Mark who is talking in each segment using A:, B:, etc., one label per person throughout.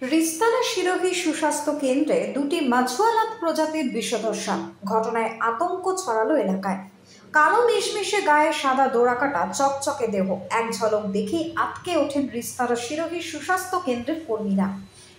A: রিস্তালা শিরোহী সুস্বাস্থ্য কেন্দ্রে দুটি মাছুয়ালাত প্রজাতির বিষধর সাপ ঘটনায় আতঙ্ক ছড়ালো এলাকায়। কালো মিশমিশে গায়ে সাদা ডোরাকাটা চকচকে দেহ এক ঝলক দেখেই আটকে ওঠেন রিস্তালা শিরোহী সুস্বাস্থ্য কেন্দ্রের কর্মীরা।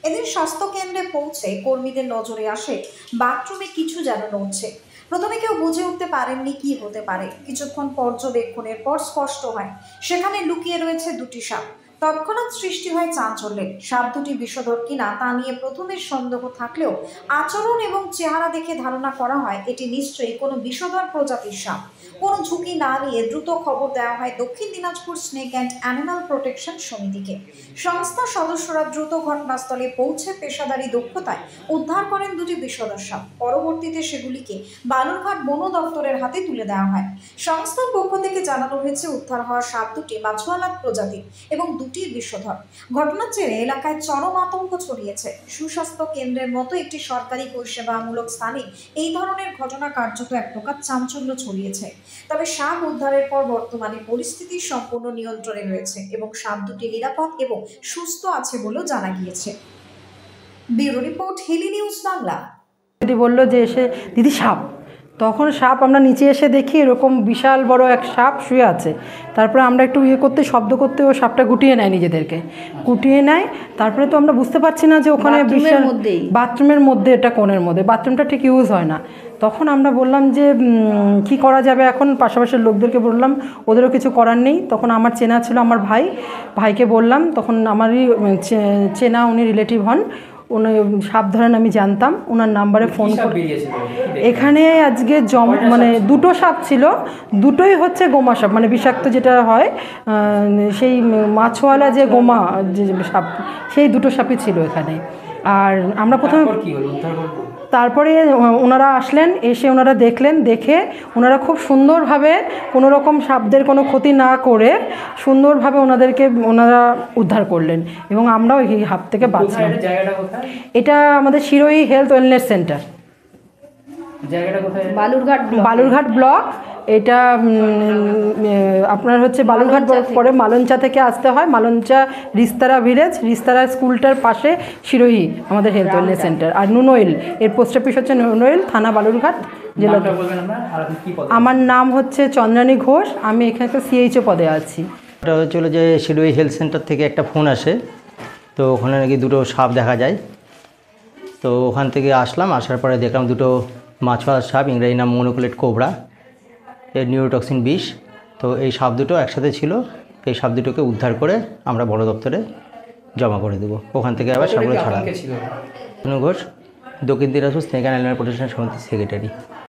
A: এদিন স্বাস্থ্য কেন্দ্রে পৌঁছে কর্মীদের নজরে আসে বাথরুমে কিছু যেন নড়ছে। প্রথমে কেউ বুঝে উঠতে পারেননি কি হতে পারে, কিছুক্ষণ পর্যবেক্ষণের পর স্পষ্ট হয় সেখানে লুকিয়ে রয়েছে দুটি সাপ। তৎক্ষণাৎ সৃষ্টি হয় চাঞ্চল্যের। সাপ দুটি বিষধর কিনা তা নিয়ে প্রথমে সন্দেহ থাকলেও আচরণ এবং চেহারা দেখে ধারণা করা হয় এটি নিশ্চয়ই কোনো বিষধর প্রজাতির সাপ। কোনো ঝুঁকি না নিয়ে দ্রুত খবর দেওয়া হয় Dakshin Dinajpur snake and animal protection সমিতিকে। সংস্থার সদস্যরা দ্রুত ঘটনাস্থলে পৌঁছে পেশাদারি দক্ষতায় উদ্ধার করেন দুটি বিষধর সাপ। পরবর্তীতে সেগুলিকে বালুরঘাট বন দপ্তরের হাতে তুলে দেওয়া হয়। সংস্থার পক্ষ থেকে জানানো হয়েছে উদ্ধার হওয়া সাপ দুটি মাছুয়ালাত প্রজাতির এবং দুটি বিষধর। ঘটনার জেরে এলাকায় চরম আতঙ্ক ছড়িয়েছে। সুস্বাস্থ্য কেন্দ্রের মতো একটি সরকারি পরিষেবামূলক স্থানে এই ধরনের ঘটনা কার্যত এক প্রকার চাঞ্চল্য ছড়িয়েছে। তবে সাপ উদ্ধারের পর বর্তমানে পরিস্থিতি সম্পূর্ণ নিয়ন্ত্রণে রয়েছে এবং সাপ দুটি নিরাপদ এবং সুস্থ আছে বলেও জানা গিয়েছে। Bureau report, Hili news Bangla.
B: দিদি বললো যে এসে দিদি সাপ, তখন সাপ আমরা নিচে এসে দেখি এরকম বিশাল বড় এক সাপ শুয়ে আছে। তারপরে আমরা একটু করতে শব্দ করতে ও সাপটা গুটিয়ে নেয়, নিজেদেরকে গুটিয়ে নেয়। তারপরে তো আমরা বুঝতে পারছি না যে ওখানে বিশাল বাথরুমের মধ্যে, এটা কোণের মধ্যে, বাথরুমটা ঠিক ইউজ হয় না। তখন আমরা বললাম যে কি করা যাবে এখন, পাশাপাশির লোকদেরকে বললাম, ওদেরও কিছু করার নেই। তখন আমার চেনা ছিল আমার ভাইকে বললাম, তখন আমারই চেনা, উনি রিলেটিভ হন, উনি সাপ ধরেন আমি জানতাম, ওনার নাম্বারে ফোন করে। এখানে আজকে মানে দুটো সাপ ছিল, দুটোই হচ্ছে গোমা সাপ, মানে বিষাক্ত যেটা হয়, সেই মাছওয়ালা যে গোমা যে সাপ, সেই দুটো সাপই ছিল এখানে। আর আমরা প্রথমে তারপরে ওনারা আসলেন, এসে ওনারা দেখলেন, দেখে ওনারা খুব সুন্দরভাবে কোনো রকম সাপদের কোনো ক্ষতি না করে সুন্দরভাবে ওনারা উদ্ধার করলেন এবং আমরাও এই হাত থেকে বাঁচলাম। এটা আমাদের Sirohi health wellness centre, Balurghat block. এটা আপনার হচ্ছে বালুরঘাট পরে মালঞ্চা থেকে আসতে হয়, মালঞ্চা রিস্তারা ভিলেজ, রিস্তারা স্কুলটার পাশে শিরোহী আমাদের হেলথ ওয়েলনেস সেন্টার। আর নুনওয়েল, এর পোস্ট অফিস হচ্ছে নুনওয়েল, থানা বালুরঘাট, জেলা। আমার নাম হচ্ছে চন্দ্রানী ঘোষ, আমি এখানে সিএইচও পদে আছি।
C: এটা হচ্ছিল যে শিরোহী হেলথ সেন্টার থেকে একটা ফোন আসে, তো ওখানে নাকি দুটো সাপ দেখা যায়। তো ওখান থেকে আসলাম, আসার পরে দেখলাম দুটো মাছওয়ালা সাপ, ইংরেজি নাম মনোকুলেট কোবরা, এর নিউরোটক্সিন বিষ। তো এই সাপ দুটো একসাথে ছিল, এই সাপ দুটোকে উদ্ধার করে আমরা বন দপ্তরে জমা করে দেবো। ওখান থেকে আবার সাপগুলো ছাড়া। ঘোষ, দক্ষিণ Dinajpur snake and animal protection সমিতির সেক্রেটারি।